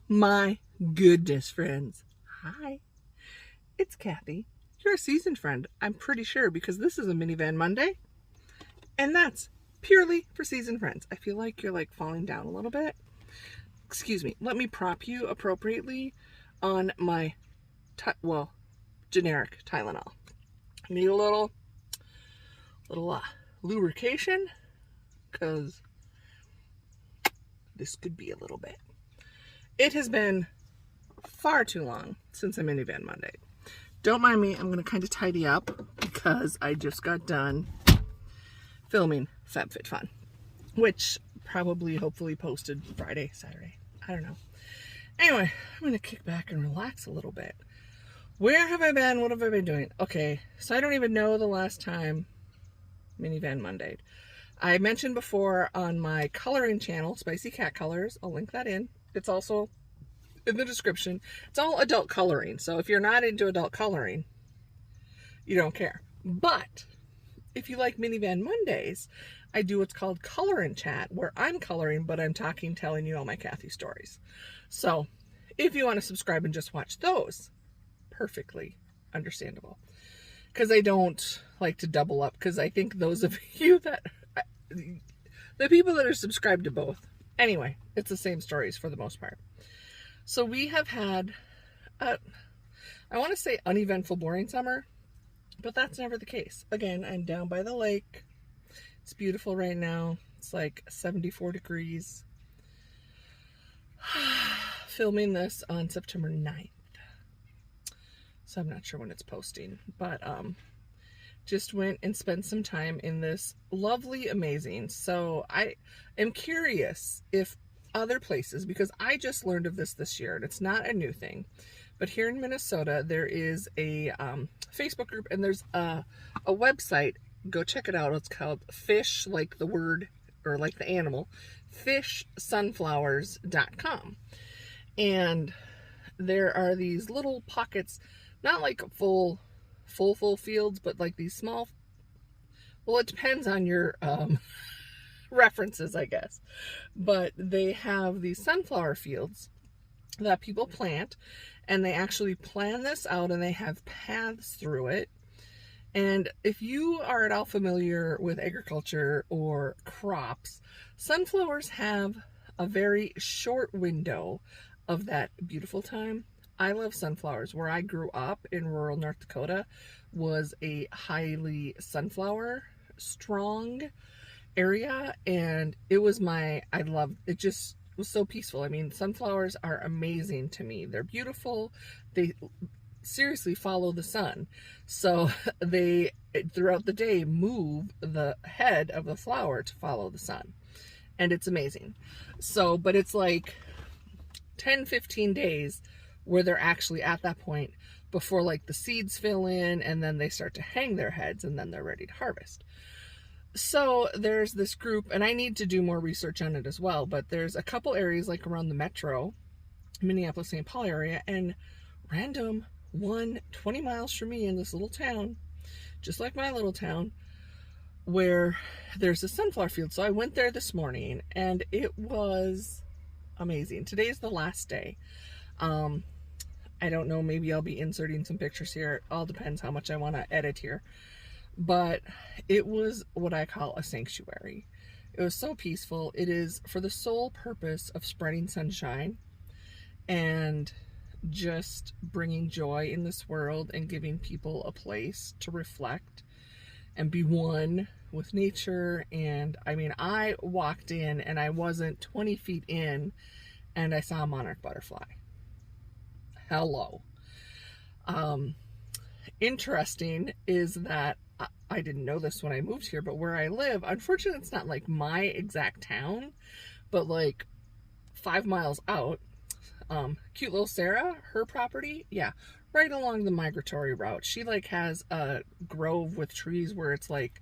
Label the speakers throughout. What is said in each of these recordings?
Speaker 1: My goodness, friends. Hi, it's Kathy. You're a seasoned friend, I'm pretty sure, because this is a MiniVan Monday, and that's purely for seasoned friends. I feel like you're like falling down a little bit. Excuse me. Let me prop you appropriately on my, generic Tylenol. I need a little lubrication, because this could be a little bit. It has been far too long since a MiniVan Monday. Don't mind me, I'm going to kind of tidy up because I just got done filming FabFitFun, which probably hopefully posted Friday, Saturday. I don't know. Anyway, I'm going to kick back and relax a little bit. Where have I been? What have I been doing? Okay, so I don't even know the last time MiniVan Monday. I mentioned before on my coloring channel, Spicy Cat Colors. I'll link that in. It's also in the description. It's all adult coloring. So if you're not into adult coloring, you don't care. But if you like MiniVan Mondays, I do what's called Color and Chat, where I'm coloring, but I'm talking, telling you all my Kathy stories. So if you want to subscribe and just watch those, perfectly understandable. Because I don't like to double up, because I think those of you that, the people that are subscribed to both, anyway, it's the same stories for the most part. So we have had, I want to say uneventful, boring summer, but that's never the case. Again, I'm down by the lake. It's beautiful right now. It's like 74 degrees. Filming this on September 9th. So I'm not sure when it's posting, but just went and spent some time in this lovely, amazing. So I am curious if other places, because I just learned of this year, and it's not a new thing, but here in Minnesota, there is a Facebook group, and there's a website. Go check it out. It's called Fish, like the word, or like the animal, fishsunflowers.com. And there are these little pockets, not like full fields, but like these small, well, it depends on your references, I guess. But they have these sunflower fields that people plant, and they actually plan this out, and they have paths through it. And if you are at all familiar with agriculture or crops, sunflowers have a very short window of that beautiful time. I love sunflowers. Where I grew up in rural North Dakota was a highly sunflower strong area, and it was I loved it. Just was so peaceful. I mean, sunflowers are amazing to me. They're beautiful. They seriously follow the sun. So they, throughout the day, move the head of the flower to follow the sun. And it's amazing. So, but it's like 10-15 days where they're actually at that point before like the seeds fill in, and then they start to hang their heads, and then they're ready to harvest. So there's this group, and I need to do more research on it as well, but there's a couple areas like around the metro, Minneapolis, St. Paul area, and random 20 miles from me in this little town, just like my little town, where there's a sunflower field. So I went there this morning, and it was amazing. Today's the last day. I don't know, maybe I'll be inserting some pictures here. It all depends how much I want to edit here. But it was what I call a sanctuary. It was so peaceful. It is for the sole purpose of spreading sunshine and just bringing joy in this world, and giving people a place to reflect and be one with nature. And I mean, I walked in, and I wasn't 20 feet in, and I saw a monarch butterfly. Hello. Interesting is that I didn't know this when I moved here, but where I live, unfortunately, it's not like my exact town, but like 5 miles out, cute little Sarah, her property, yeah, right along the migratory route. She like has a grove with trees where it's like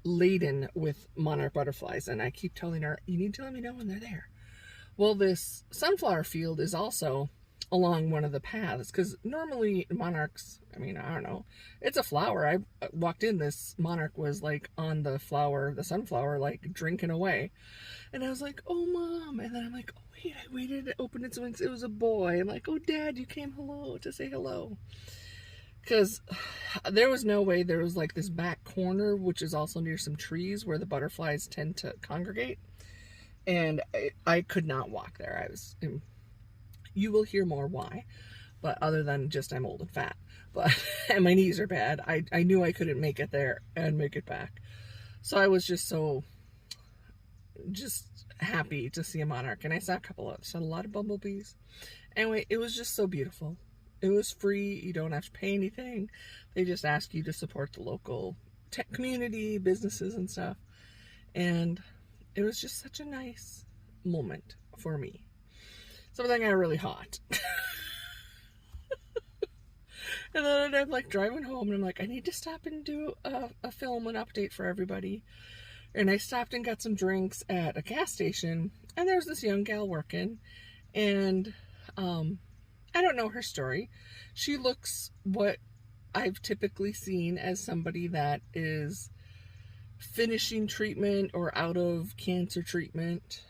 Speaker 1: laden with monarch butterflies, and I keep telling her, you need to let me know when they're there. Well, this sunflower field is also along one of the paths, because normally monarchs, I mean, I don't know, it's a flower. I walked in, this monarch was like on the flower, the sunflower, like drinking away, and I was like, oh mom, and then I'm like, oh wait, I waited to open its wings, it was a boy. I'm like, oh dad, you came hello to say hello, because there was no way. There was like this back corner, which is also near some trees where the butterflies tend to congregate, and I could not walk there. You will hear more why, but other than just I'm old and fat, but and my knees are bad, I knew I couldn't make it there and make it back. So I was just happy to see a monarch, and I saw a lot of bumblebees. Anyway, it was just so beautiful. It was free. You don't have to pay anything. They just ask you to support the local community, businesses and stuff. And it was just such a nice moment for me. So then I got really hot. And then I'm like driving home, and I'm like, I need to stop and do a film, an update for everybody. And I stopped and got some drinks at a gas station, and there's this young gal working, and I don't know her story. She looks what I've typically seen as somebody that is finishing treatment or out of cancer treatment.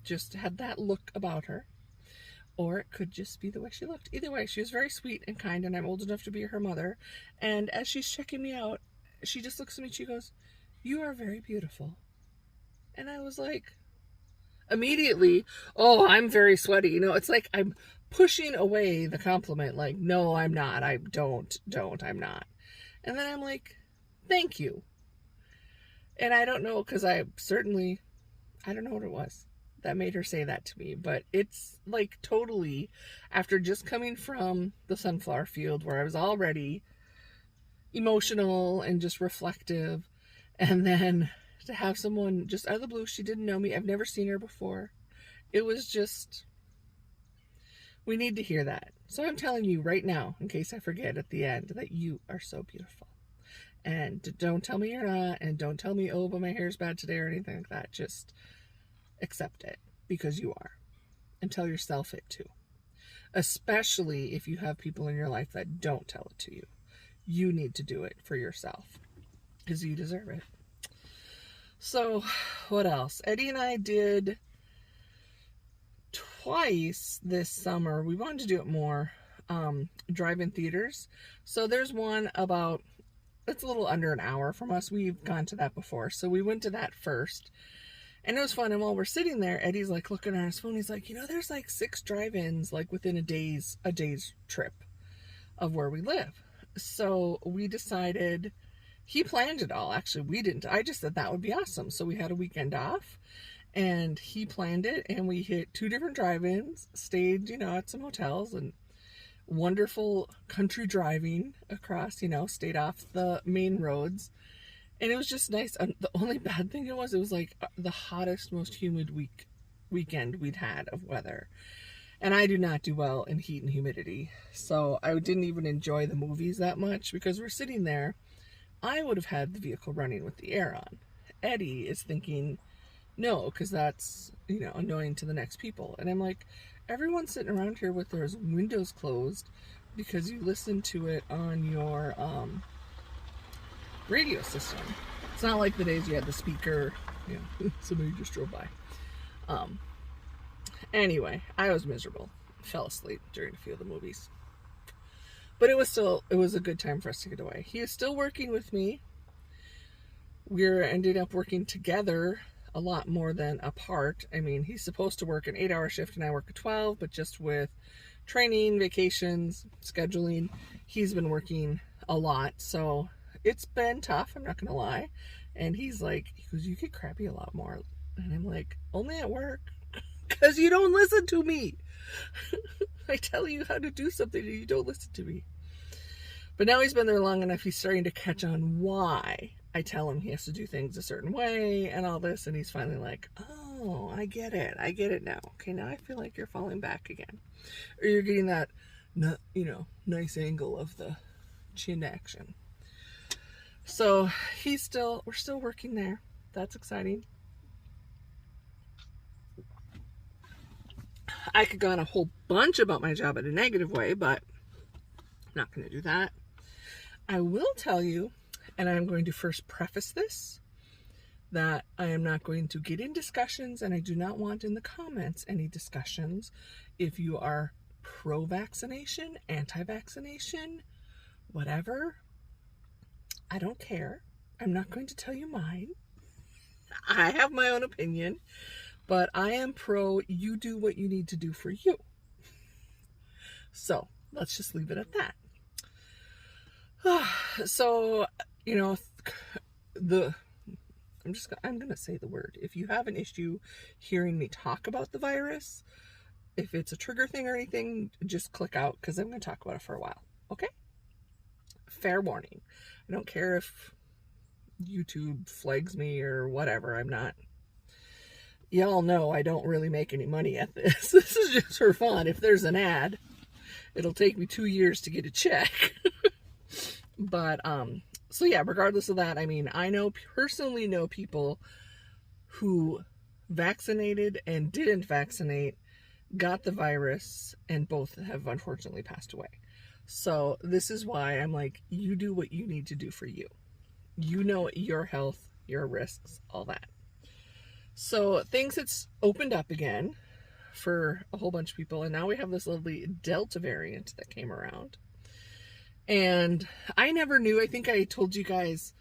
Speaker 1: Just had that look about her, or it could just be the way she looked. Either way, she was very sweet and kind, and I'm old enough to be her mother. And as she's checking me out, she just looks at me and she goes, "You are very beautiful." And I was like, immediately, oh, I'm very sweaty. You know, it's like I'm pushing away the compliment, like, no, I'm not. I'm not. And then I'm like, thank you. And I don't know, because I don't know what it was that made her say that to me, but it's like totally, after just coming from the sunflower field where I was already emotional and just reflective, and then to have someone just out of the blue, she didn't know me, I've never seen her before. It was just, we need to hear that. So I'm telling you right now, in case I forget at the end, that you are so beautiful. And don't tell me you're not, and don't tell me, oh, but my hair's bad today or anything like that. Just accept it, because you are. And tell yourself it too. Especially if you have people in your life that don't tell it to you. You need to do it for yourself, because you deserve it. So, what else? Eddie and I did twice this summer. We wanted to do it more, drive-in theaters. So there's one about, it's a little under an hour from us. We've gone to that before. So we went to that first. And it was fun. And while we're sitting there, Eddie's like looking on his phone. He's like, there's like 6 drive-ins like within a day's trip of where we live. So we decided, he planned it all. Actually, we didn't. I just said that would be awesome. So we had a weekend off, and he planned it, and we hit 2 different drive-ins, stayed, at some hotels, and wonderful country driving across, stayed off the main roads. And it was just nice. The only bad thing it was like the hottest, most humid weekend we'd had of weather. And I do not do well in heat and humidity. So I didn't even enjoy the movies that much, because we're sitting there. I would have had the vehicle running with the air on. Eddie is thinking, no, because that's, annoying to the next people. And I'm like, everyone's sitting around here with their windows closed because you listen to it on your radio system. It's not like the days you had the speaker, somebody just drove by. Anyway, I was miserable. Fell asleep during a few of the movies. But it was a good time for us to get away. He is still working with me. We're ended up working together a lot more than apart. I mean, he's supposed to work an 8-hour shift and I work a 12, but just with training, vacations, scheduling, he's been working a lot. So it's been tough, I'm not going to lie. And he goes, you get crappy a lot more. And I'm like, only at work. Because you don't listen to me. I tell you how to do something and you don't listen to me. But now he's been there long enough, he's starting to catch on why I tell him he has to do things a certain way and all this. And he's finally like, oh, I get it. I get it now. Okay, now I feel like you're falling back again. Or you're getting that, nice angle of the chin action. So we're still working there. That's exciting. I could go on a whole bunch about my job in a negative way, but I'm not going to do that. I will tell you, and I'm going to first preface this, that I am not going to get in discussions, and I do not want in the comments any discussions if you are pro-vaccination, anti-vaccination, whatever. I don't care. I'm not going to tell you mine. I have my own opinion, but I am pro you do what you need to do for you. So let's just leave it at that. So, you know, I'm going to say the word. If you have an issue hearing me talk about the virus, if it's a trigger thing or anything, just click out, because I'm going to talk about it for a while. Okay? Fair warning. I don't care if YouTube flags me or whatever. I'm not. Y'all know I don't really make any money at this. This is just for fun. If there's an ad, it'll take me 2 years to get a check. But, so yeah, regardless of that, I mean, I personally know people who vaccinated and didn't vaccinate, got the virus, and both have unfortunately passed away. So this is why I'm like, you do what you need to do for you. You know your health, your risks, all that. So things it's opened up again for a whole bunch of people, and now we have this lovely Delta variant that came around. And I never knew, I think I told you guys,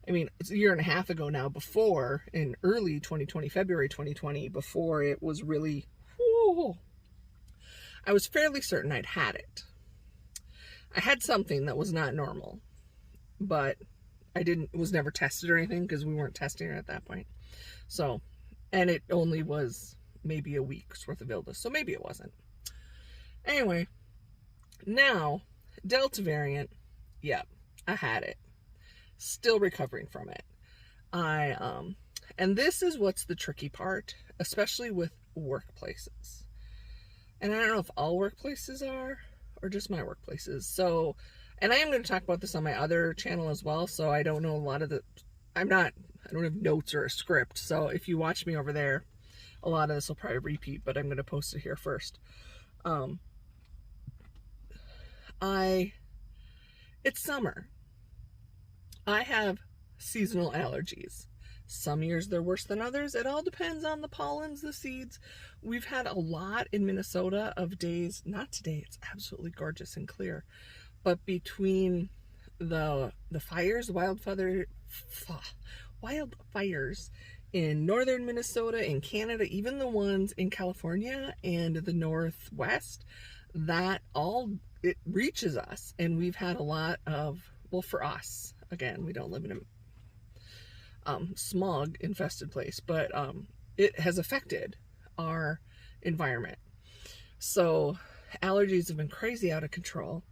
Speaker 1: I mean, it's a year and a half ago now, before, in early 2020, February 2020, before it was really, I was fairly certain I'd had it. I had something that was not normal, but it was never tested or anything, because we weren't testing it at that point. So, and it only was maybe a week's worth of illness, so maybe it wasn't. Anyway, now, Delta variant, yep, I had it. Still recovering from it. And this is what's the tricky part, especially with workplaces. And I don't know if all workplaces are, or just my workplaces. So, and I am going to talk about this on my other channel as well, so I don't know a lot of I don't have notes or a script, so if you watch me over there, a lot of this will probably repeat, but I'm going to post it here first. It's summer. I have seasonal allergies. Some years they're worse than others. It all depends on the pollens, the seeds. We've had a lot in Minnesota of days, not today, it's absolutely gorgeous and clear, but between the fires, wildfires in northern Minnesota, in Canada, even the ones in California and the Northwest, that all, it reaches us. And we've had a lot of, well, for us, again, we don't live in a smog infested place, but it has affected our environment. So allergies have been crazy out of control.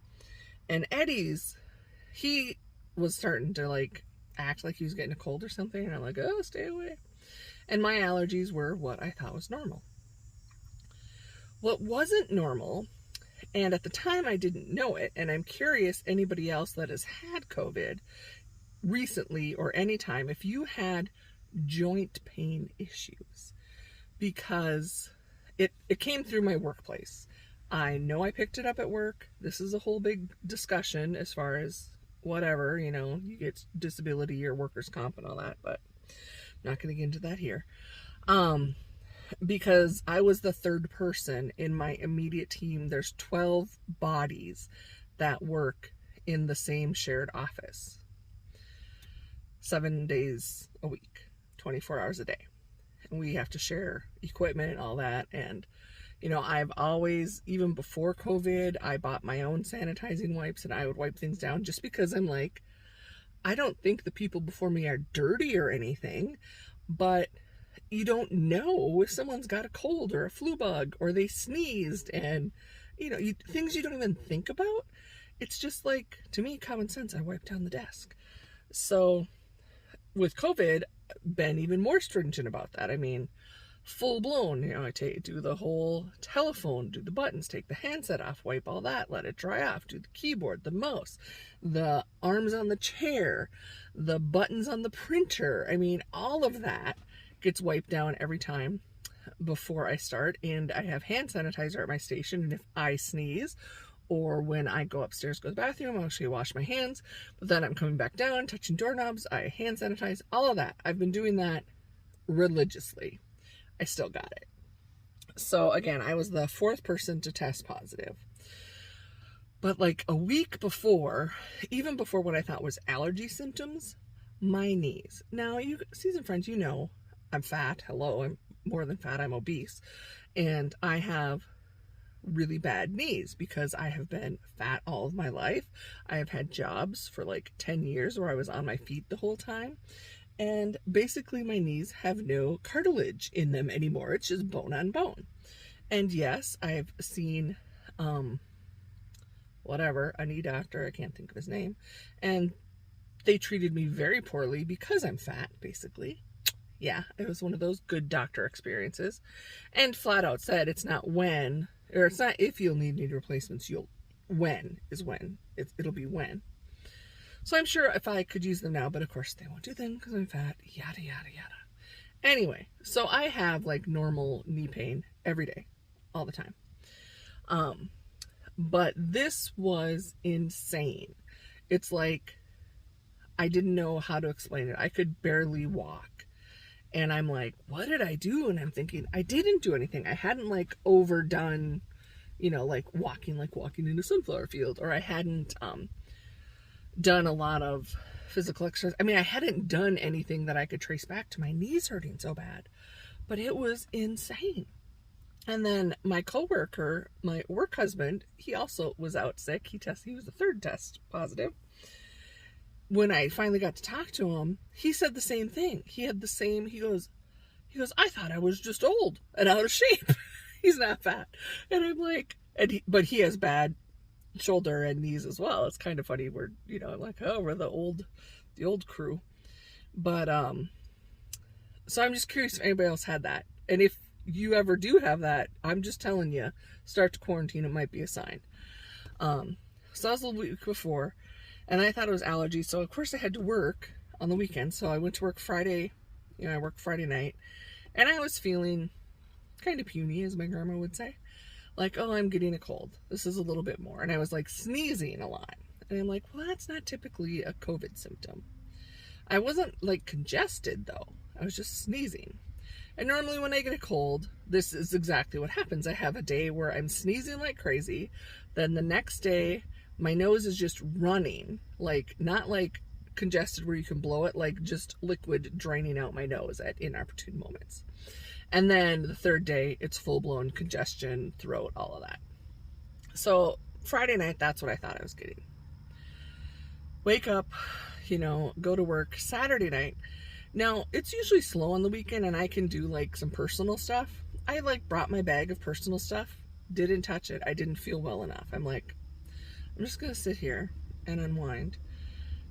Speaker 1: And Eddie's, he was starting to like act like he was getting a cold or something, and I'm like, oh, stay away. And my allergies were what I thought was normal. What wasn't normal, and at the time I didn't know it, and I'm curious anybody else that has had COVID recently or anytime, if you had joint pain issues, because it came through my workplace. I know I picked it up at work. This is a whole big discussion as far as whatever, you know, you get disability or workers' comp and all that, but I'm not going to get into that here. Because I was the third person in my immediate team. There's 12 bodies that work in the same shared office. 7 days a week, 24 hours a day. And we have to share equipment and all that. And, you know, I've always, even before COVID, I bought my own sanitizing wipes and I would wipe things down just because I'm like, I don't think the people before me are dirty or anything, but you don't know if someone's got a cold or a flu bug or they sneezed, and, you know, things you don't even think about. It's just like, to me, common sense. I wipe down the desk. So with COVID, been even more stringent about that. I mean, full blown, you know, I do the whole telephone, do the buttons, take the handset off, wipe all that, let it dry off, do the keyboard, the mouse, the arms on the chair, the buttons on the printer. I mean, all of that gets wiped down every time. before I start, and I have hand sanitizer at my station, and if I sneeze or when I go upstairs, go to the bathroom, I'll actually wash my hands, but then I'm coming back down, touching doorknobs, I hand sanitize, all of that. I've been doing that religiously. I still got it. So again, I was the 4th person to test positive. But like a week before, even before what I thought was allergy symptoms, my knees. Now, you seasoned friends, you know I'm fat. Hello, I'm more than fat, I'm obese. And I have really bad knees because I have been fat all of my life. I have had jobs for like 10 years where I was on my feet the whole time. And basically my knees have no cartilage in them anymore. It's just bone on bone. And yes, I've seen, a knee doctor, I can't think of his name. And they treated me very poorly because I'm fat, basically. Yeah, it was one of those good doctor experiences. And flat out said it's not when, or it's not if you'll need knee replacements, when is when. It'll be when. So I'm sure if I could use them now, but of course they won't do them because I'm fat, yada, yada, yada. Anyway, so I have like normal knee pain every day, all the time. But this was insane. It's like, I didn't know how to explain it. I could barely walk. And I'm like, what did I do? And I'm thinking, I didn't do anything. I hadn't like overdone, like walking in a sunflower field, or I hadn't, done a lot of physical exercise. I mean, I hadn't done anything that I could trace back to my knees hurting so bad, but it was insane. And then my coworker, my work husband, he also was out sick. He was the 3rd test positive. When I finally got to talk to him, he said the same thing. He goes, I thought I was just old and out of shape. He's not fat. And I'm like, but he has bad shoulder and knees as well. It's kind of funny. I'm like, oh, we're the old crew. But so I'm just curious if anybody else had that, and if you ever do have that, I'm just telling you, start to quarantine. It might be a sign. So that was the week before, and I thought it was allergies. So of course I had to work on the weekend. So I went to work Friday. I worked Friday night, and I was feeling kind of puny, as my grandma would say. Like, oh, I'm getting a cold. This is a little bit more. And I was like sneezing a lot. And I'm like, well, that's not typically a COVID symptom. I wasn't like congested though. I was just sneezing. And normally when I get a cold, this is exactly what happens. I have a day where I'm sneezing like crazy. Then the next day, my nose is just running. Like, not like congested where you can blow it, like just liquid draining out my nose at inopportune moments. And then the 3rd day, it's full-blown congestion, throat, all of that. So Friday night, that's what I thought I was getting. Wake up, go to work Saturday night. Now, it's usually slow on the weekend, and I can do like some personal stuff. I like brought my bag of personal stuff, didn't touch it. I didn't feel well enough. I'm like, I'm just going to sit here and unwind.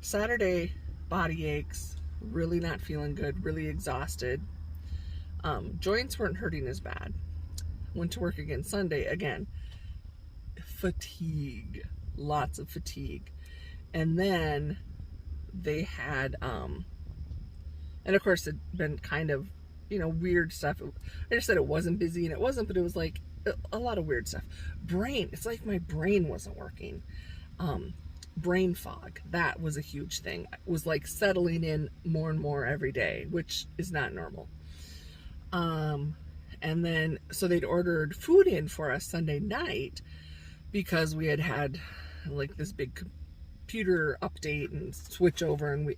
Speaker 1: Saturday, body aches, really not feeling good, really exhausted. Joints weren't hurting as bad. Went to work again Sunday. Again, fatigue. Lots of fatigue. And then they had, and of course it'd been kind of, weird stuff. I just said it wasn't busy, and it wasn't, but it was like a lot of weird stuff. It's like my brain wasn't working. Brain fog. That was a huge thing. It was like settling in more and more every day, which is not normal. And then, so they'd ordered food in for us Sunday night because we had like this big computer update and switch over, and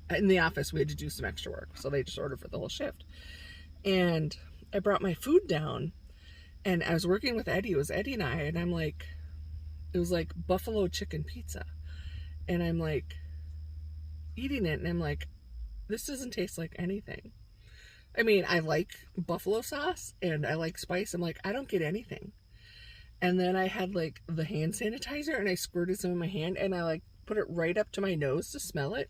Speaker 1: in the office we had to do some extra work. So they just ordered for the whole shift. And I brought my food down, and I was working with Eddie. It was Eddie and I, and I'm like, it was like buffalo chicken pizza. And I'm like eating it, and I'm like, this doesn't taste like anything. I mean, I like buffalo sauce and I like spice. I'm like, I don't get anything. And then I had like the hand sanitizer, and I squirted some in my hand, and I like put it right up to my nose to smell it.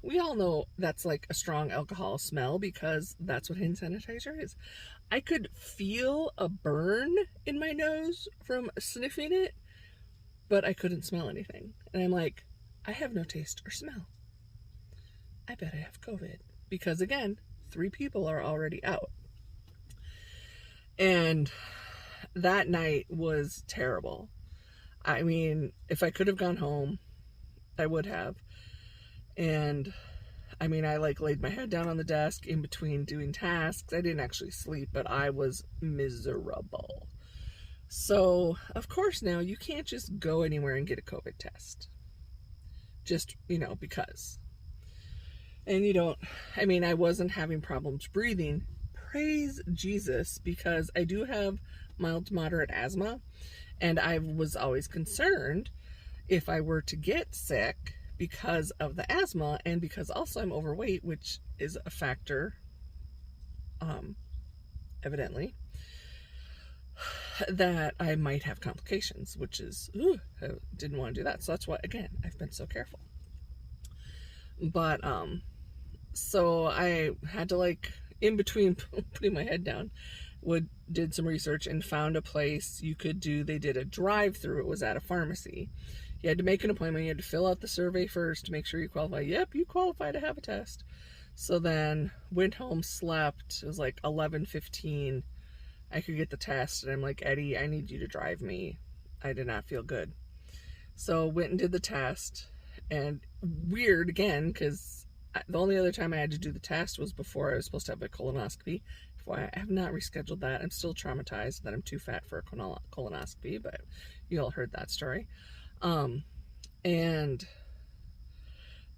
Speaker 1: We all know that's like a strong alcohol smell because that's what hand sanitizer is. I could feel a burn in my nose from sniffing it, but I couldn't smell anything. And I'm like, I have no taste or smell. I bet I have COVID because, again, 3 people are already out. And that night was terrible. I mean, if I could have gone home, I would have. And I mean, I like laid my head down on the desk in between doing tasks. I didn't actually sleep, but I was miserable. So, of course, now you can't just go anywhere and get a COVID test. Just, because. And I mean, I wasn't having problems breathing. Praise Jesus, because I do have mild to moderate asthma. And I was always concerned if I were to get sick because of the asthma, and because also I'm overweight, which is a factor, evidently, that I might have complications, which is, I didn't want to do that. So that's why, again, I've been so careful. But, so I had to, like, in between putting my head down, did some research and found a place you could do. They did a drive-through. It was at a pharmacy. You had to make an appointment. You had to fill out the survey first to make sure you qualify. Yep, you qualify to have a test. So then went home, slept. It was like 11:15. I could get the test. And I'm like, Eddie, I need you to drive me. I did not feel good. So went and did the test. And weird again, because the only other time I had to do the test was before I was supposed to have a colonoscopy. I have not rescheduled that. I'm still traumatized that I'm too fat for a colonoscopy, but you all heard that story. And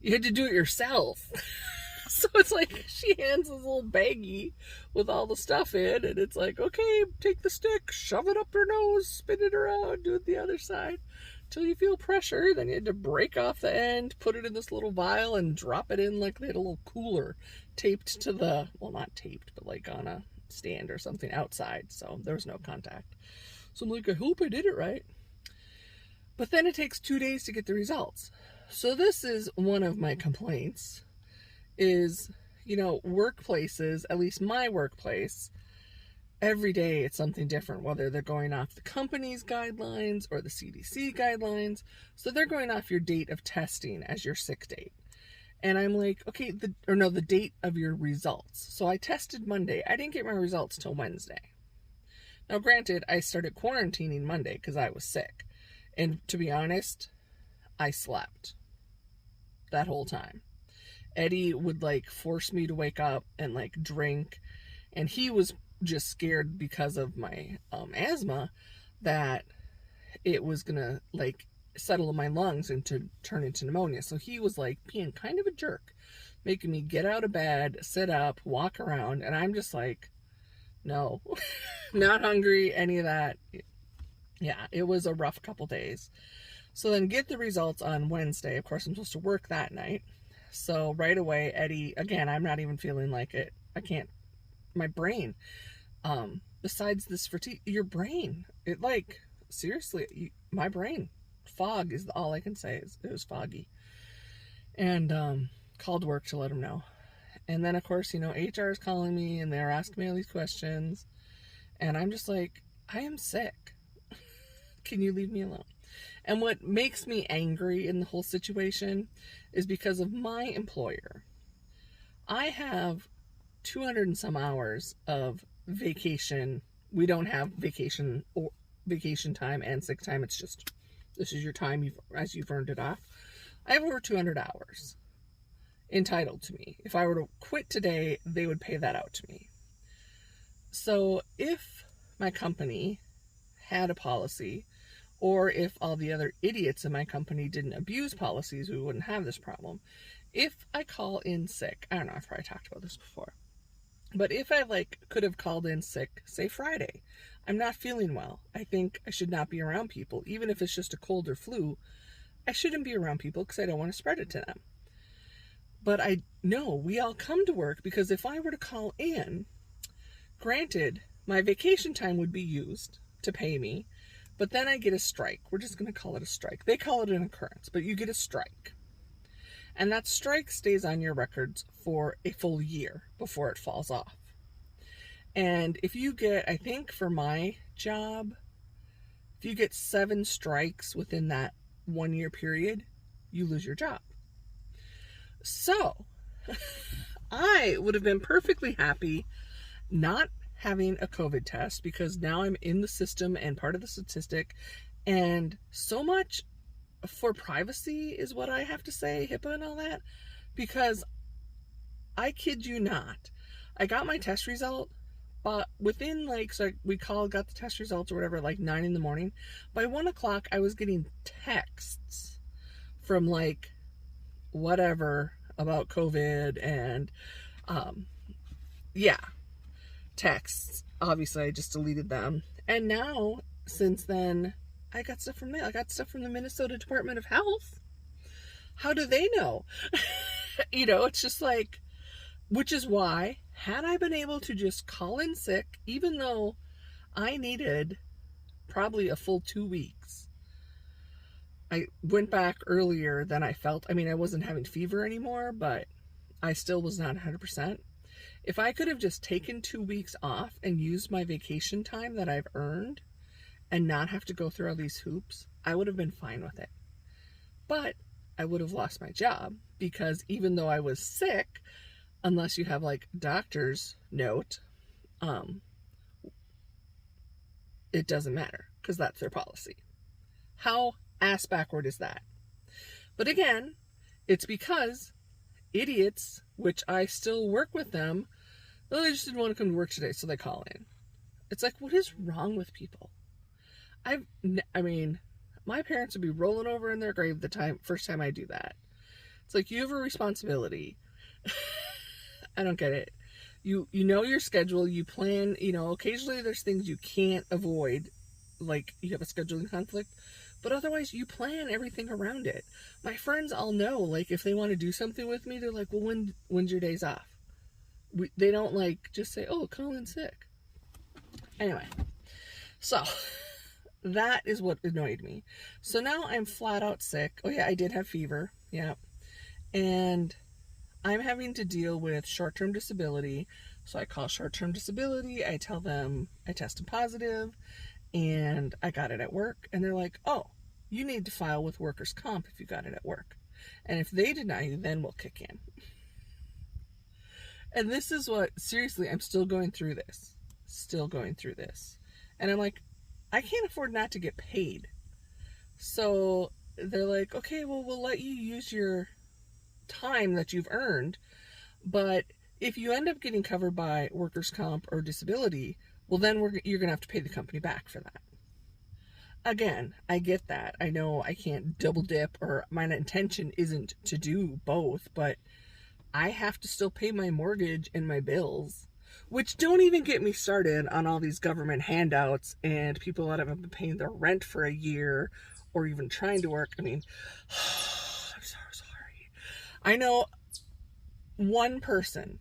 Speaker 1: you had to do it yourself. So it's like she hands this little baggie with all the stuff in, and it's like, okay, take the stick, shove it up your nose, spin it around, do it the other side till you feel pressure. Then you had to break off the end, put it in this little vial, and drop it in. Like they had a little cooler taped to the, well, not taped, but like on a stand or something outside, so there was no contact. So I'm like, I hope I did it right. But then it takes 2 days to get the results. So this is one of my complaints is, workplaces, at least my workplace, every day it's something different, whether they're going off the company's guidelines or the CDC guidelines. So they're going off your date of testing as your sick date. And I'm like, okay, the date of your results. So I tested Monday. I didn't get my results till Wednesday. Now, granted, I started quarantining Monday because I was sick. And to be honest, I slept that whole time. Eddie would like force me to wake up and like drink. And he was just scared because of my asthma that it was going to like settle in my lungs and to turn into pneumonia. So he was like being kind of a jerk, making me get out of bed, sit up, walk around. And I'm just like, no, not hungry, any of that. Yeah, it was a rough couple days. So then get the results on Wednesday. Of course, I'm supposed to work that night. So right away, Eddie, again, I'm not even feeling like it. I can't, my brain, besides this fatigue, your brain, it like, seriously, my brain, fog is all I can say. It was foggy. And called work to let them know. And then, of course, HR is calling me and they're asking me all these questions. And I'm just like, I am sick. Can you leave me alone? And what makes me angry in the whole situation is because of my employer. I have 200 and some hours of vacation. We don't have vacation or vacation time and sick time. It's just, this is your time as you've earned it off. I have over 200 hours entitled to me. If I were to quit today, they would pay that out to me. So if my company had a policy, or if all the other idiots in my company didn't abuse policies, we wouldn't have this problem. If I call in sick, I don't know, I've probably talked about this before, but if I could have called in sick, say Friday, I'm not feeling well, I think I should not be around people. Even if it's just a cold or flu, I shouldn't be around people because I don't want to spread it to them. But I know we all come to work because if I were to call in, granted, my vacation time would be used to pay me, but then I get a strike. We're just going to call it a strike. They call it an occurrence, but you get a strike. And that strike stays on your records for a full year before it falls off. And if you get, I think for my job, if you get 7 strikes within that 1 year period, you lose your job. So I would have been perfectly happy not having a COVID test because now I'm in the system and part of the statistic, and so much for privacy is what I have to say, HIPAA and all that, because I kid you not, I got my test result, but within got the test results or whatever, like 9 in the morning. By 1 o'clock, I was getting texts from like whatever about COVID and, texts. Obviously, I just deleted them. And now, since then, I got stuff from there. I got stuff from the Minnesota Department of Health. How do they know? It's just like, which is why, had I been able to just call in sick, even though I needed probably a full 2 weeks, I went back earlier than I felt. I mean, I wasn't having fever anymore, but I still was not 100%. If I could have just taken 2 weeks off and used my vacation time that I've earned and not have to go through all these hoops, I would have been fine with it. But I would have lost my job because even though I was sick, unless you have like doctor's note, it doesn't matter because that's their policy. How ass backward is that? But again, it's because idiots, which I still work with them, well, they just didn't want to come to work today, so they call in. It's like, what is wrong with people? I mean, my parents would be rolling over in their grave first time I do that. It's like, you have a responsibility. I don't get it. You know your schedule, you plan, occasionally there's things you can't avoid, like you have a scheduling conflict, but otherwise you plan everything around it. My friends all know, like, if they want to do something with me, they're like, well, when's your days off? They don't like just say, oh, call in sick. Anyway, so that is what annoyed me. So now I'm flat out sick. Oh yeah, I did have fever. Yeah. And I'm having to deal with short-term disability. So I call short-term disability. I tell them I tested positive and I got it at work. And they're like, oh, you need to file with workers' comp if you got it at work. And if they deny you, then we'll kick in. And this is what, seriously, I'm still going through this. And I'm like, I can't afford not to get paid. So they're like, okay, well, we'll let you use your time that you've earned, but if you end up getting covered by workers' comp or disability, well, then you're gonna have to pay the company back for that. Again, I get that. I know I can't double dip, or my intention isn't to do both, but I have to still pay my mortgage and my bills, which don't even get me started on all these government handouts and people that haven't been paying their rent for a year or even trying to work. I mean, I'm so sorry. I know one person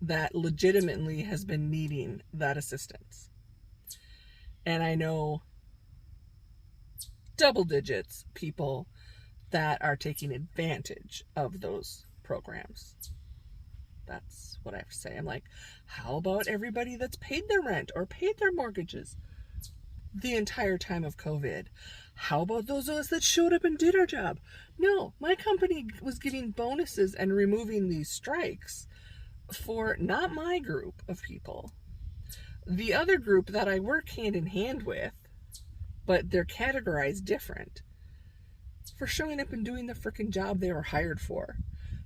Speaker 1: that legitimately has been needing that assistance. And I know double digits people that are taking advantage of those programs. That's what I have to say. I'm like, how about everybody that's paid their rent or paid their mortgages the entire time of COVID? How about those of us that showed up and did our job? No, my company was giving bonuses and removing these strikes for not my group of people. The other group that I work hand in hand with, but they're categorized different, for showing up and doing the freaking job they were hired for.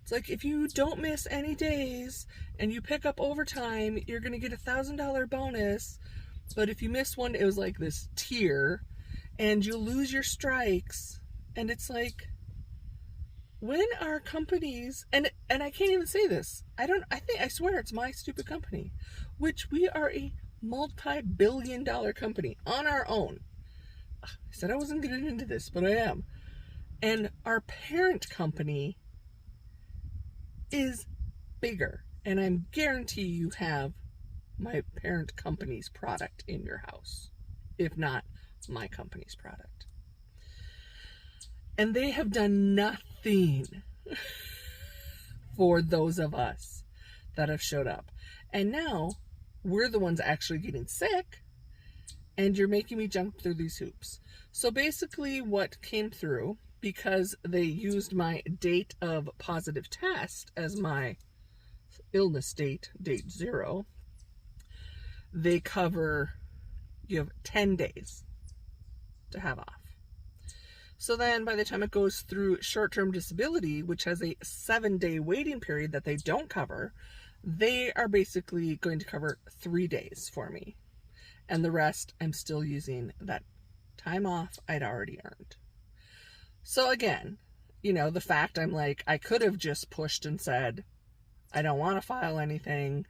Speaker 1: It's like, if you don't miss any days and you pick up overtime, you're going to get $1,000 bonus. But if you miss one, it was like this tier, and you lose your strikes. And it's like, when are companies, and I can't even say this. I swear it's my stupid company, which we are a multi-billion-dollar company on our own. I said I wasn't getting into this, but I am. And our parent company is bigger, and I guarantee you have my parent company's product in your house, if not my company's product. And they have done nothing for those of us that have showed up. And now we're the ones actually getting sick, and you're making me jump through these hoops. So basically what came through, because they used my date of positive test as my illness date, date 0, they cover, you have 10 days to have off. So then by the time it goes through short-term disability, which has a 7-day waiting period that they don't cover, they are basically going to cover 3 days for me. And the rest, I'm still using that time off I'd already earned. So again, you know, the fact I'm like, I could have just pushed and said, I don't want to file anything.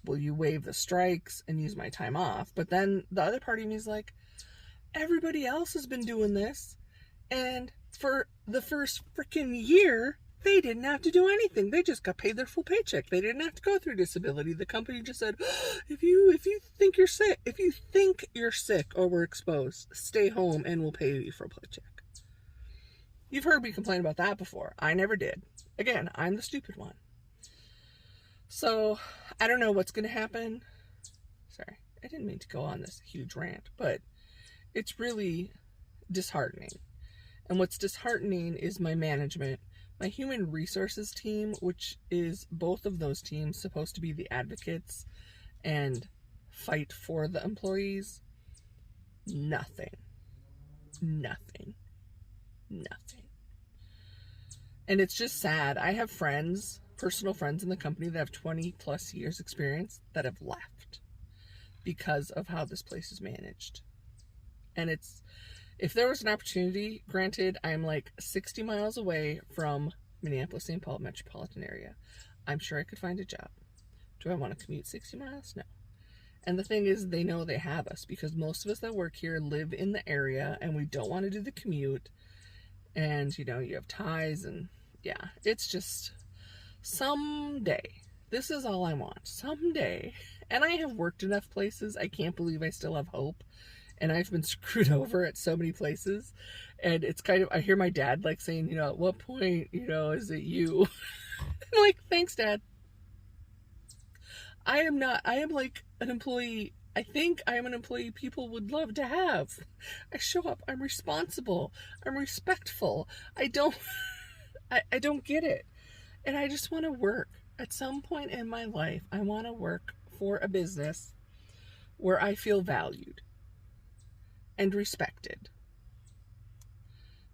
Speaker 1: Will you waive the strikes and use my time off? But then the other part of me is like, everybody else has been doing this. And for the first freaking year, they didn't have to do anything. They just got paid their full paycheck. They didn't have to go through disability. The company just said, if you think you're sick or were exposed, stay home and we'll pay you for a paycheck. You've heard me complain about that before. I never did. Again, I'm the stupid one. So I don't know what's going to happen. Sorry, I didn't mean to go on this huge rant, but it's really disheartening. And what's disheartening is my management, my human resources team, which is both of those teams supposed to be the advocates and fight for the employees. Nothing. And it's just sad. I have friends, personal friends in the company that have 20 plus years experience that have left because of how this place is managed. And it's, if there was an opportunity, granted, I'm like 60 miles away from Minneapolis-St. Paul metropolitan area. I'm sure I could find a job. Do I want to commute 60 miles? No. And the thing is, they know they have us because most of us that work here live in the area and we don't want to do the commute. And, you know, you have ties and yeah, it's just someday. This is all I want. Someday. And I have worked enough places. I can't believe I still have hope. And I've been screwed over at so many places. And it's kind of, I hear my dad like saying, you know, at what point, you know, is it you? I'm like, thanks, Dad. I am like an employee. I think I am an employee people would love to have. I show up. I'm responsible. I'm respectful. I don't get it. And I just want to work. At some point in my life, I want to work for a business where I feel valued and respected.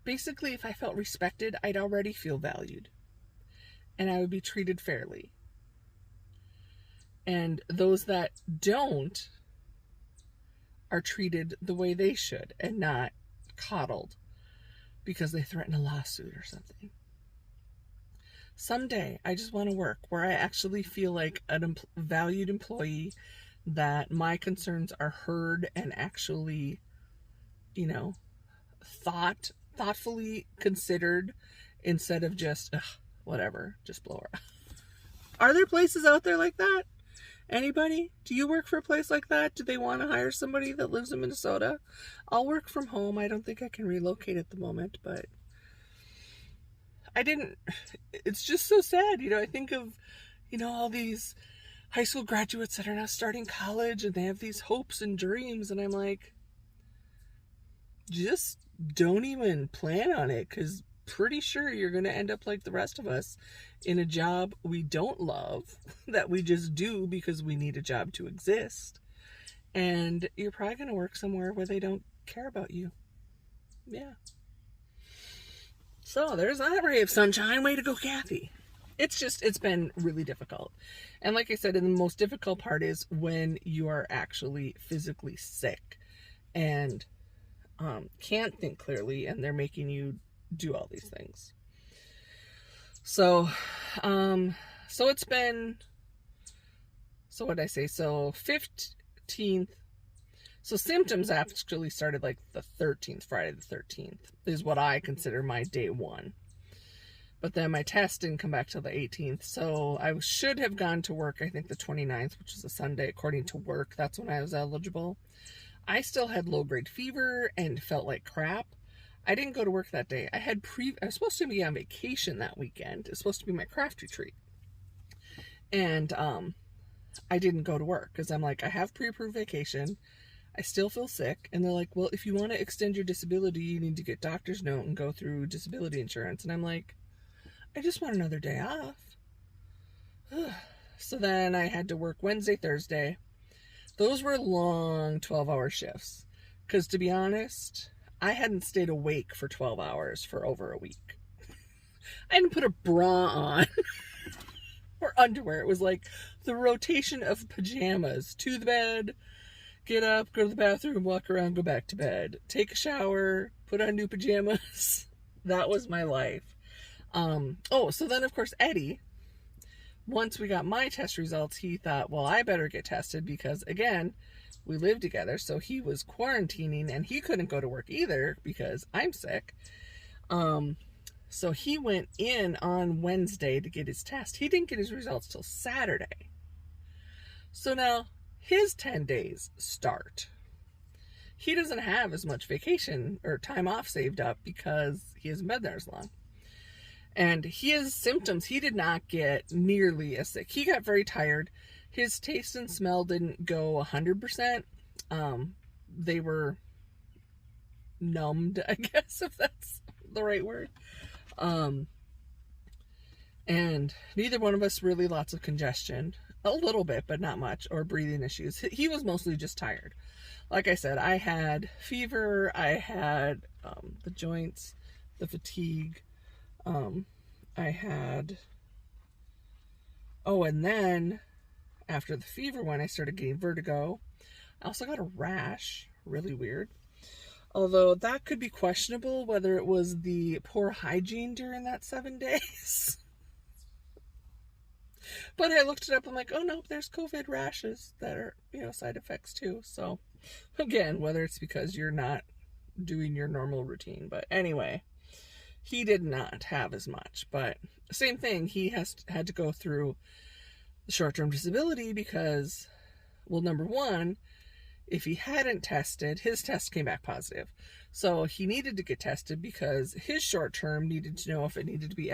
Speaker 1: Basically, if I felt respected, I'd already feel valued. And I would be treated fairly. And those that don't are treated the way they should and not coddled because they threaten a lawsuit or something. Someday, I just want to work where I actually feel like a valued employee, that my concerns are heard and actually, you know, thoughtfully considered instead of just, whatever, just blow her. Are there places out there like that? Anybody? Do you work for a place like that? Do they want to hire somebody that lives in Minnesota? I'll work from home. I don't think I can relocate at the moment, but it's just so sad. You know, I think of, you know, all these high school graduates that are now starting college and they have these hopes and dreams. And I'm like, just don't even plan on it, because pretty sure you're going to end up like the rest of us in a job we don't love, that we just do because we need a job to exist. And you're probably going to work somewhere where they don't care about you. Yeah. So there's that ray of sunshine. Way to go, Kathy. It's been really difficult. And like I said, and the most difficult part is when you are actually physically sick and can't think clearly, and they're making you do all these things. So it's been, so what did I say? So 15th. So symptoms actually started like the 13th, Friday the 13th is what I consider my day one. But then my test didn't come back till the 18th. So I should have gone to work, I think the 29th, which is a Sunday, according to work. That's when I was eligible. I still had low-grade fever and felt like crap. I didn't go to work that day. I was supposed to be on vacation that weekend. It's supposed to be my craft retreat. And I didn't go to work because I'm like, I have pre-approved vacation. I still feel sick. And they're like, well, if you want to extend your disability, you need to get doctor's note and go through disability insurance. And I'm like, I just want another day off. So then I had to work Wednesday, Thursday. Those were long 12-hour shifts. Because to be honest, I hadn't stayed awake for 12 hours for over a week. I didn't put a bra on or underwear. It was like the rotation of pajamas to the bed, get up, go to the bathroom, walk around, go back to bed, take a shower, put on new pajamas. That was my life. So then of course Eddie, once we got my test results, he thought, well, I better get tested because, again, we live together. So he was quarantining and he couldn't go to work either because I'm sick. So he went in on Wednesday to get his test. He didn't get his results till Saturday. So now his 10 days start. He doesn't have as much vacation or time off saved up because he hasn't been there as long. And his symptoms, he did not get nearly as sick. He got very tired. His taste and smell didn't go 100%. They were numbed, I guess, if that's the right word. And neither one of us really lots of congestion. A little bit, but not much, or breathing issues. He was mostly just tired. Like I said, I had fever, I had the joints, the fatigue, I had, and then after the fever one, I started getting vertigo. I also got a rash, really weird. Although that could be questionable whether it was the poor hygiene during that 7 days. But I looked it up, I'm like, oh no, there's COVID rashes that are, side effects too. So again, whether it's because you're not doing your normal routine. But anyway, he did not have as much. But same thing, he had to go through the short-term disability because, well, number one, if he hadn't tested, his test came back positive. So he needed to get tested because his short-term needed to know if it needed to be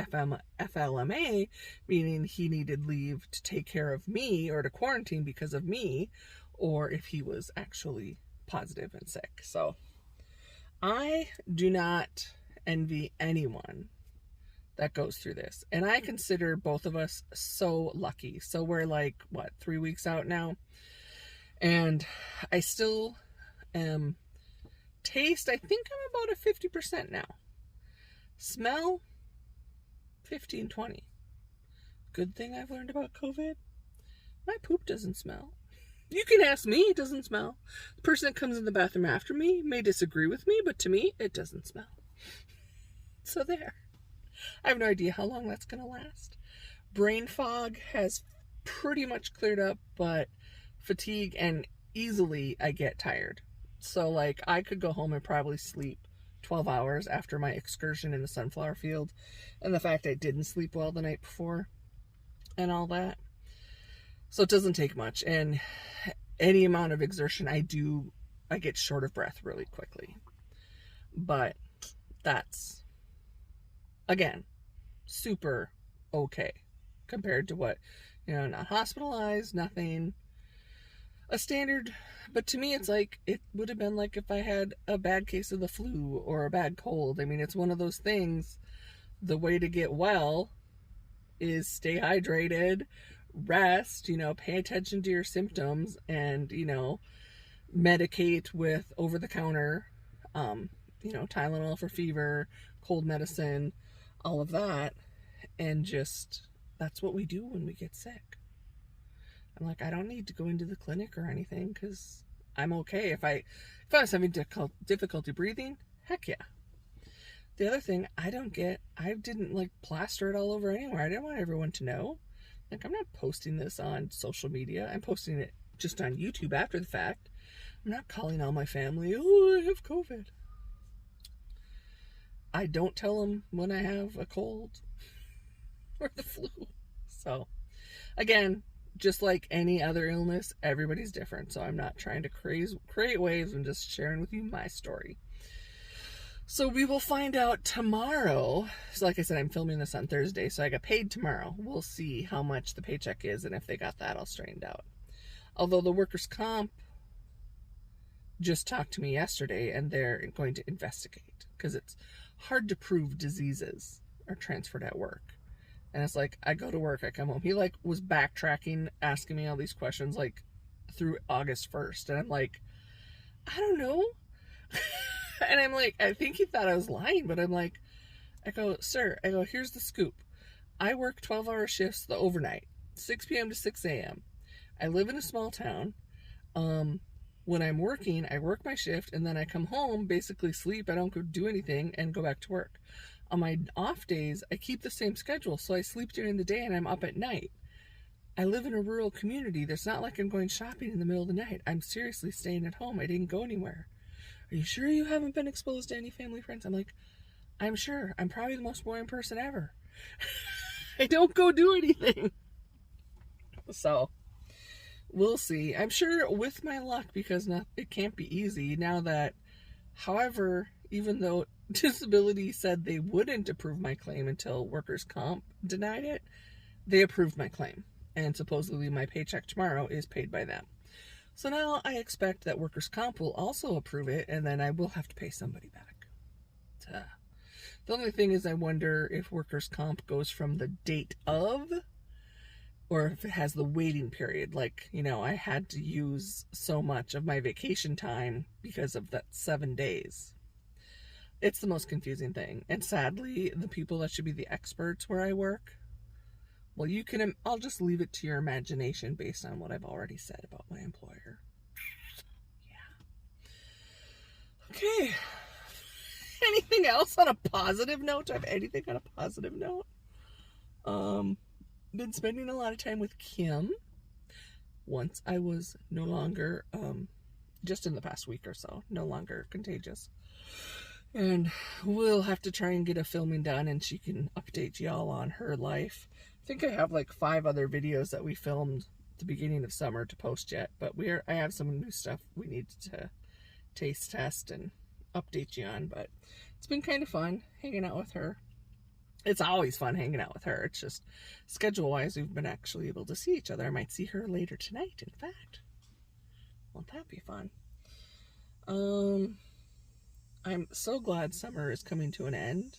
Speaker 1: FLMA, meaning he needed leave to take care of me or to quarantine because of me, or if he was actually positive and sick. So I do not envy anyone that goes through this. And I consider both of us so lucky. So we're like, 3 weeks out now? And I still am taste, I think I'm about a 50% now. Smell, 15, 20. Good thing I've learned about COVID. My poop doesn't smell. You can ask me, it doesn't smell. The person that comes in the bathroom after me may disagree with me, but to me, it doesn't smell. So there. I have no idea how long that's going to last. Brain fog has pretty much cleared up, but fatigue and easily I get tired. So like I could go home and probably sleep 12 hours after my excursion in the sunflower field, and the fact I didn't sleep well the night before and all that. So it doesn't take much, and any amount of exertion I do, I get short of breath really quickly. But that's, again, super okay compared to what, not hospitalized, nothing, a standard. But to me, it's like, it would have been like if I had a bad case of the flu or a bad cold. I mean, it's one of those things. The way to get well is stay hydrated, rest, pay attention to your symptoms, and, medicate with over-the-counter, Tylenol for fever, cold medicine, all of that. And just, that's what we do when we get sick. I'm like, I don't need to go into the clinic or anything because I'm okay. If I was having difficulty breathing, heck yeah. The other thing I didn't plaster it all over anywhere. I didn't want everyone to know. Like, I'm not posting this on social media. I'm posting it just on YouTube after the fact. I'm not calling all my family, oh, I have COVID. I don't tell them when I have a cold or the flu. So, again, just like any other illness, everybody's different. So I'm not trying to create waves. I'm just sharing with you my story. So we will find out tomorrow. So like I said, I'm filming this on Thursday, so I got paid tomorrow. We'll see how much the paycheck is, and if they got that all straightened out. Although the workers' comp just talked to me yesterday, and they're going to investigate because it's hard to prove diseases are transferred at work. And it's like, I go to work, I come home. He was backtracking, asking me all these questions through August 1st. And I'm like, I don't know. And I'm like, I think he thought I was lying, but I'm like, I go, sir, I go, here's the scoop. I work 12-hour shifts the overnight, 6 p.m. to 6 a.m. I live in a small town. When I'm working, I work my shift, and then I come home, basically sleep. I don't go do anything and go back to work. On my off days, I keep the same schedule, so I sleep during the day and I'm up at night. I live in a rural community. There's not like I'm going shopping in the middle of the night. I'm seriously staying at home. I didn't go anywhere. Are you sure you haven't been exposed to any family friends? I'm like, I'm sure. I'm probably the most boring person ever. I don't go do anything. So, we'll see. I'm sure with my luck, because it can't be easy now that, however, even though disability said they wouldn't approve my claim until workers' comp denied it, they approved my claim. And supposedly my paycheck tomorrow is paid by them. So now I expect that workers' comp will also approve it, and then I will have to pay somebody back. The only thing is, I wonder if workers' comp goes from the date of, or if it has the waiting period. Like, you know, I had to use so much of my vacation time because of that 7 days. It's the most confusing thing. And sadly, the people that should be the experts where I work, well, I'll just leave it to your imagination based on what I've already said about my employer. Yeah. Okay. Anything else on a positive note? Do I have anything on a positive note? Been spending a lot of time with Kim. Once I was no longer, just in the past week or so, no longer contagious. And we'll have to try and get a filming done, and she can update y'all on her life. I think I have like 5 other videos that we filmed at the beginning of summer to post yet, but I have some new stuff we need to taste test and update you on. But it's been kind of fun hanging out with her. It's always fun hanging out with her. It's just schedule wise, we've been actually able to see each other. I might see her later tonight, in fact. Won't that be fun? I'm so glad summer is coming to an end.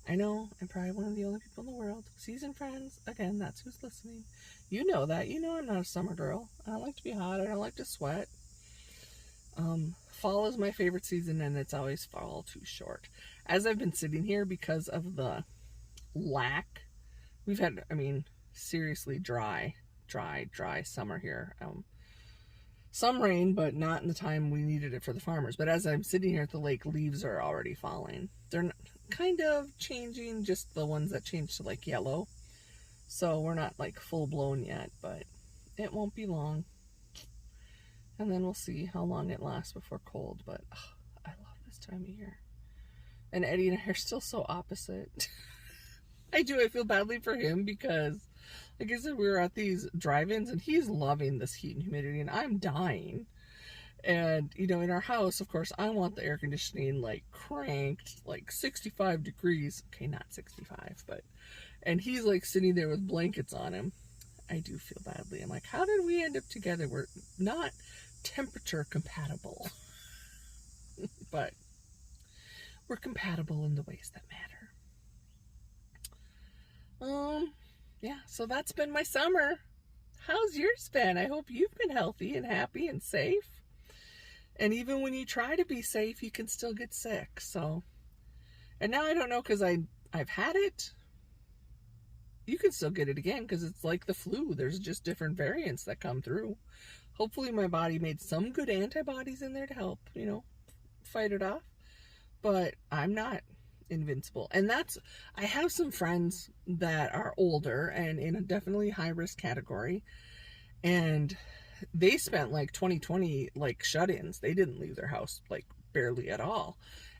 Speaker 1: I know I'm probably one of the only people in the world. Season friends, again, that's who's listening. You know that. You know I'm not a summer girl. I don't like to be hot. I don't like to sweat. Fall is my favorite season, and it's always fall too short. As I've been sitting here, because of the lack, we've had, seriously dry summer here. Some rain, but not in the time we needed it for the farmers. But as I'm sitting here at the lake, leaves are already falling. They're kind of changing, just the ones that change to like yellow. So we're not like full blown yet, but it won't be long. And then we'll see how long it lasts before cold. But I love this time of year. And Eddie and I are still so opposite. I feel badly for him because, like I said, we were at these drive-ins and he's loving this heat and humidity and I'm dying. And, in our house, of course, I want the air conditioning like cranked, like 65 degrees. Okay, not 65, but, and he's like sitting there with blankets on him. I do feel badly. I'm like, how did we end up together? We're not temperature compatible, but we're compatible in the ways that matter. Yeah, so that's been my summer. How's yours been? I hope you've been healthy and happy and safe. And even when you try to be safe, you can still get sick. So, and now I don't know, because I've had it. You can still get it again because it's like the flu. There's just different variants that come through. Hopefully my body made some good antibodies in there to help, fight it off. But I'm not invincible. And I have some friends that are older and in a definitely high risk category. And they spent like 2020 like shut-ins. They didn't leave their house like barely at all.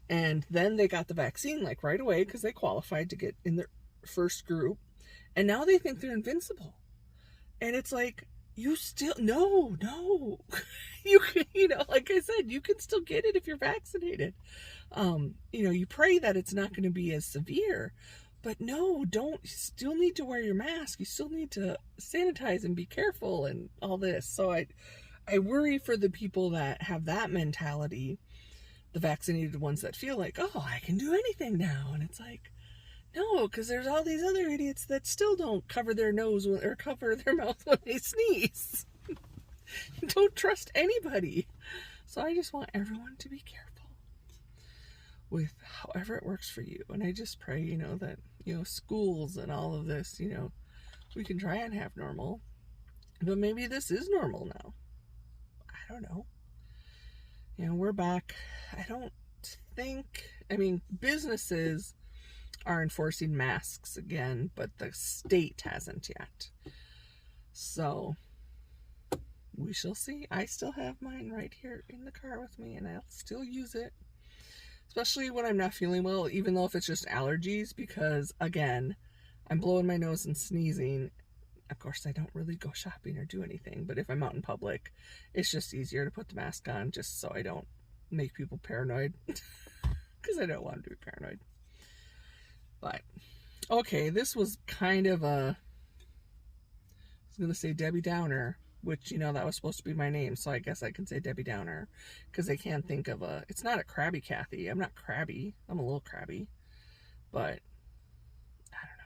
Speaker 1: And then they got the vaccine like right away because they qualified to get in their first group. And now they think they're invincible. And it's like, you still, no. You can, like I said, you can still get it if you're vaccinated. You pray that it's not going to be as severe. But no, don't. You still need to wear your mask. You still need to sanitize and be careful and all this. So I worry for the people that have that mentality, the vaccinated ones that feel like, oh, I can do anything now. And it's like, no, because there's all these other idiots that still don't cover their nose or cover their mouth when they sneeze. Don't trust anybody. So I just want everyone to be careful with however it works for you. And I just pray, you know, that, you know, schools and all of this, you know, we can try and have normal. But maybe this is normal now. I don't know. You know, we're back. I don't think, I mean, businesses are enforcing masks again, but the state hasn't yet. So we shall see. I still have mine right here in the car with me, and I'll still use it, especially when I'm not feeling well, even though if it's just allergies, because again, I'm blowing my nose and sneezing. Of course, I don't really go shopping or do anything, but if I'm out in public, it's just easier to put the mask on just so I don't make people paranoid, because I don't want to be paranoid. But okay, this was kind of a, I was gonna say Debbie Downer, which, you know, that was supposed to be my name, so I guess I can say Debbie Downer, because I can't think of a, it's not a Krabby Kathy. I'm not crabby. I'm a little crabby, but I don't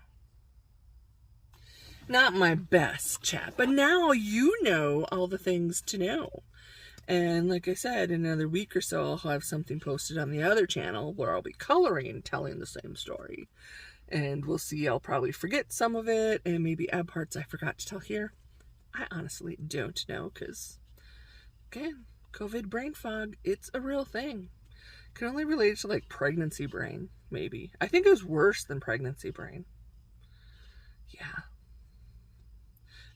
Speaker 1: know. Not my best chat, but now you know all the things to know. And like I said, in another week or so, I'll have something posted on the other channel where I'll be coloring, telling the same story. And we'll see, I'll probably forget some of it, and maybe add parts I forgot to tell here. I honestly don't know, because, again, COVID brain fog, it's a real thing. Can only relate it to, like, pregnancy brain, maybe. I think it was worse than pregnancy brain. Yeah.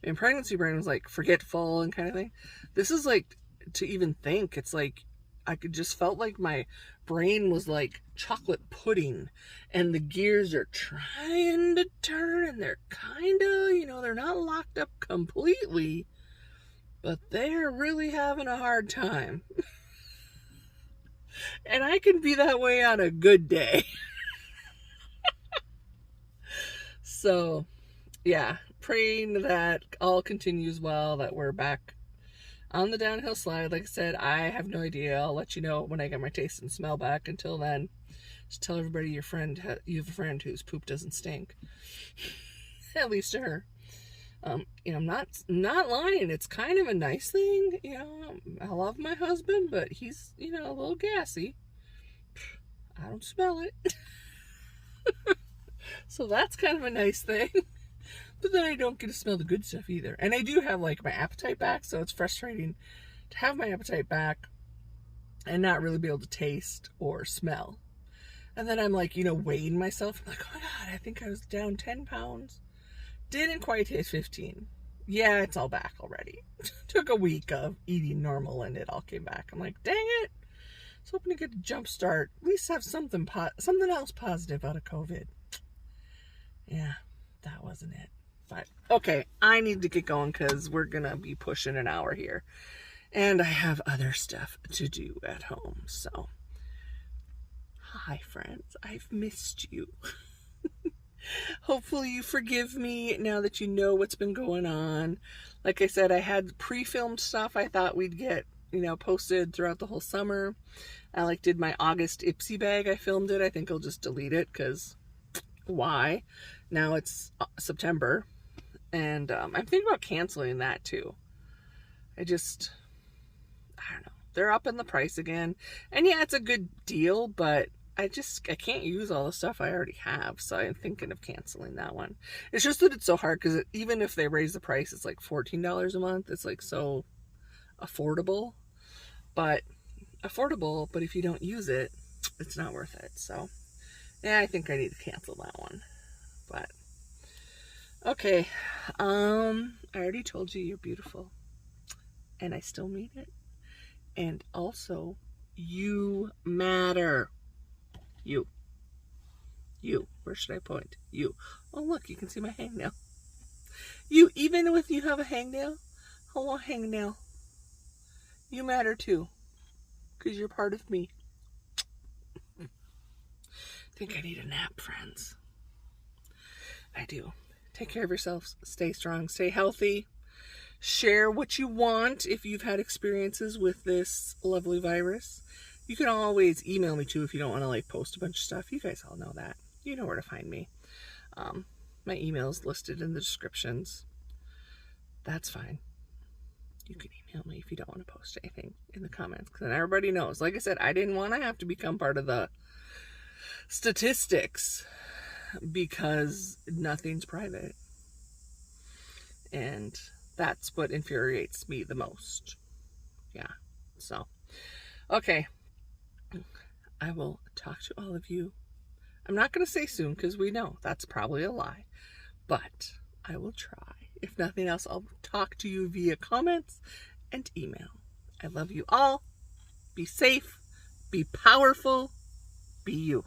Speaker 1: I mean, pregnancy brain was, like, forgetful and kind of thing. This is, like, to even think, it's like I could just felt like my brain was like chocolate pudding, and the gears are trying to turn, and they're kind of, you know, they're not locked up completely, but they're really having a hard time. And I can be that way on a good day. So yeah, praying that all continues well, that we're back on the downhill slide. Like I said, I have no idea. I'll let you know when I get my taste and smell back. Until then, just tell everybody you have a friend whose poop doesn't stink. At least to her. You know, I'm not lying. It's kind of a nice thing. You know, I love my husband, but he's, you know, a little gassy. I don't smell it. So that's kind of a nice thing. But then I don't get to smell the good stuff either. And I do have, like, my appetite back, so it's frustrating to have my appetite back and not really be able to taste or smell. And then I'm, like, you know, weighing myself. I'm like, oh my God, I think I was down 10 pounds. Didn't quite hit 15. Yeah, it's all back already. Took a week of eating normal and it all came back. I'm like, dang it. I was hoping to get a jump start. At least have something else positive out of COVID. Yeah, that wasn't it. But, okay, I need to get going because we're going to be pushing an hour here. And I have other stuff to do at home. So, hi, friends. I've missed you. Hopefully you forgive me now that you know what's been going on. Like I said, I had pre-filmed stuff I thought we'd get, you know, posted throughout the whole summer. I, like, did my August Ipsy bag. I filmed it. I think I'll just delete it because why? Now it's September. And I'm thinking about canceling that too. I don't know. They're up in the price again. And yeah, it's a good deal, but I can't use all the stuff I already have. So I'm thinking of canceling that one. It's just that it's so hard because even if they raise the price, it's like $14 a month. It's like so affordable. But if you don't use it, it's not worth it. So yeah, I think I need to cancel that one. But okay, I already told you you're beautiful, and I still mean it, and also, you matter. You, where should I point? You. Oh look, you can see my hangnail. You, even if you have a hangnail, hello hangnail, you matter too, because you're part of me. I think I need a nap, friends. I do. Take care of yourselves. Stay strong. Stay healthy. Share what you want if you've had experiences with this lovely virus. You can always email me too if you don't want to, like, post a bunch of stuff. You guys all know that. You know where to find me. My email is listed in the descriptions. That's fine. you can email me if you don't want to post anything in the comments, because then everybody knows. Like I said, I didn't want to have to become part of the statistics because nothing's private. And that's what infuriates me the most. Yeah. So, okay. I will talk to all of you. I'm not going to say soon because we know that's probably a lie. But I will try. If nothing else, I'll talk to you via comments and email. I love you all. Be safe. Be powerful. Be you.